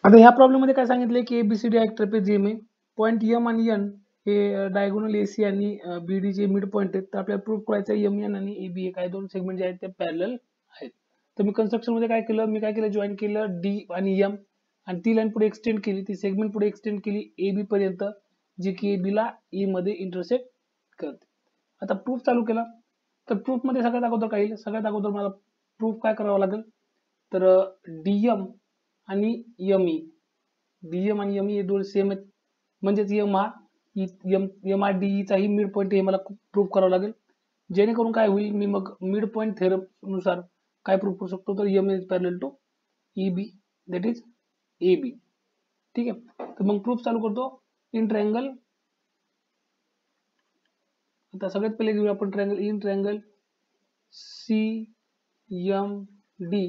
आता ह्या प्रॉब्लेम मध्ये काय सांगितलंय की एबीसीडी एक ट्रेपेझियम आहे, पॉईंट एम आणि एन हे डायगोनल एसी आणि बीडी चे मिड पॉईंट आहेत. तर आपल्याला प्रूफ करायचं एम एन आणि एबी हे काय दोन सेगमेंट जे आहेत ते पॅरलल आहेत. तर मी कन्स्ट्रक्शन मध्ये काय केलं जॉईन केलं डी आणि एम आणि ती लाईन पुढे एक्सटेंड केली, ती सेगमेंट पुढे एक्सटेंड केली एबी पर्यंत, जी की एबी ला ई मध्ये इंटरसेक्ट करते. आता प्रूफ चालू केला, तर प्रूफ मध्ये सगळ्यात अगोदर मला प्रूफ काय करावं लागेल, तर डीएम आणि एमई डीएम आणि एमई हे दोन सेम आहेत, म्हणजेच एम हा एम आर डी चाही मिड पॉईंट हे मला प्रूफ करावं लागेल. जेणेकरून काय होईल, मी मग मिड पॉईंट थेरम नुसार काय प्रूफ करू शकतो, तर M is parallel to E B that is A B. ठीक आहे, तर मग प्रूफ चालू करतो. इन ट्रायंगल, आता सगळ्यात पहिले घेऊया आपण triangle. In triangle C M D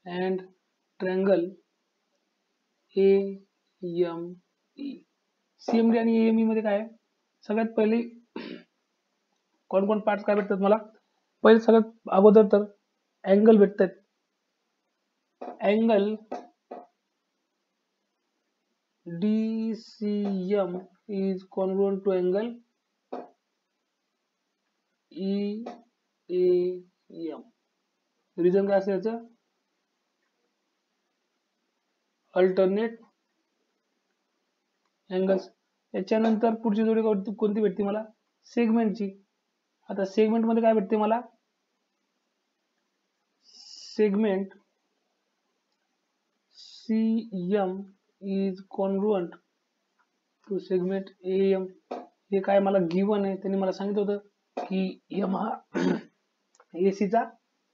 and triangle A M E. CMD आणि एएमई मध्ये काय आहे, सगळ्यात पहिले कोण कोण पार्ट्स काय भेटतात मला, पहिले सगळ्यात अगोदर तर अँगल भेटतात. Angle DCM is congruent to angle EAM. Reason काय असायचं, अल्टरनेट अँगल्स. याच्यानंतर पुढची जोडी कोणती भेटते मला, सेगमेंटची. आता सेगमेंट मध्ये काय भेटते मला, segment CM is congruent to segment AM. हे काय मला गिवन आहे, त्यांनी मला सांगितलं होतं की एम हा एसीचा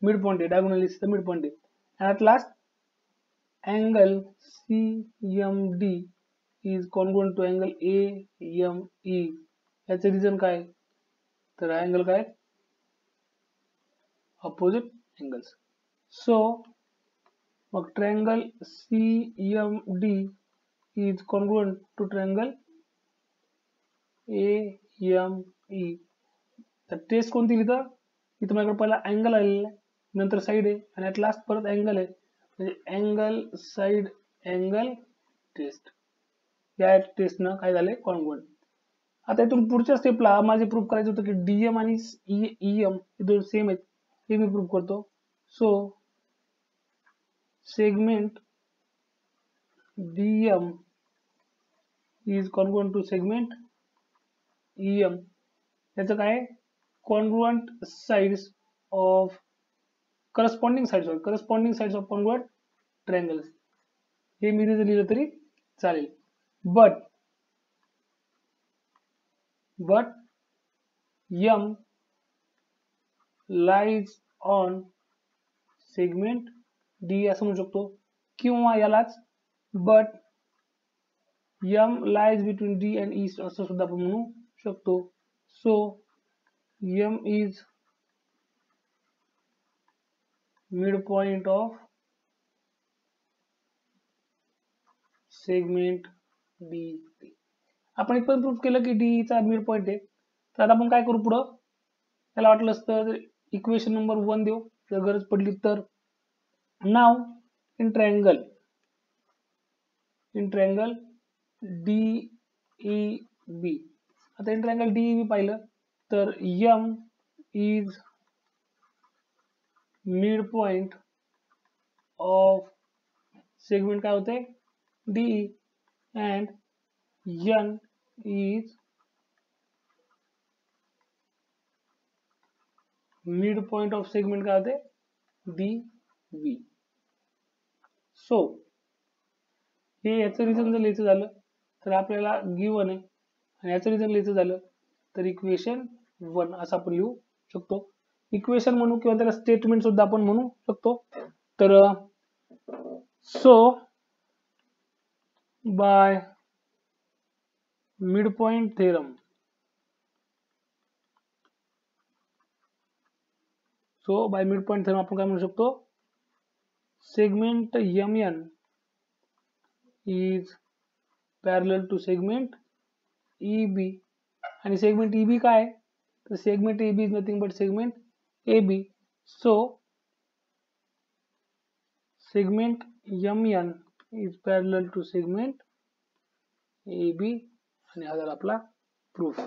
मिड पॉइंट आहे, डायगोनल एसीचा मिड पॉइंट आहे. आणि at last angle CMD is congruent to angle AME. याचं रिझन काय, तर अँगल काय, अपोजिट अँगल्स. सो मग triangle CMD is congruent to triangle AME. तर टेस्ट कोणती लिहितं, इथं माझ्याकडे पहिला अँगल आलेला आहे, नंतर साईड आहे आणि ॲट लास्ट परत अँगल आहे, म्हणजे अँगल साईड अँगल टेस्ट. या टेस्टनं काय झाले, कॉन्ग्रुएंट. आता इथून पुढच्या स्टेपला माझे प्रूफ करायचं होतं की डीएम आणि ईएम हे दोन सेम आहेत, हे मी प्रूफ करतो. So segment DM is congruent to segment EM. याचं काय, congruent sides of corresponding sides of congruent triangles. हे मी जर लिहिलं तरी चालेल. But M lies on segment D असं म्हणू शकतो, किंवा यालाच but M lies between D and E असं सुद्धा आपण म्हणू शकतो. So M is mid point of segment D. आपण इथपर्यंत प्रूफ केलं की डी चा मिड पॉइंट आहे. तर आता आपण काय करू पुढं, त्याला वाटलं तर इक्वेशन नंबर 1 देऊ जर गरज पडली तर. नाव इन ट्रायंगल DEB. आता इन ट्रायंगल DEB पाहिलं तर M is mid point of segment काय होते, DE, and N is mid point of segment काय होते, DB. सो हे याचं रिझन जर लिहायचं झालं तर आपल्याला गिवन आहे, आणि याचं रिझन लिहायचं झालं तर इक्वेशन 1 असं आपण लिहू शकतो. इक्वेशन म्हणू किंवा त्याला स्टेटमेंट सुद्धा आपण म्हणू शकतो. तर so by mid point theorem, आपण काय म्हणू शकतो, segment MN is parallel to segment EB. आणि सेगमेंट EB काय, तर segment EB is nothing but segment AB. So segment MN is parallel to segment AB आणि हा झाला आपला प्रूफ.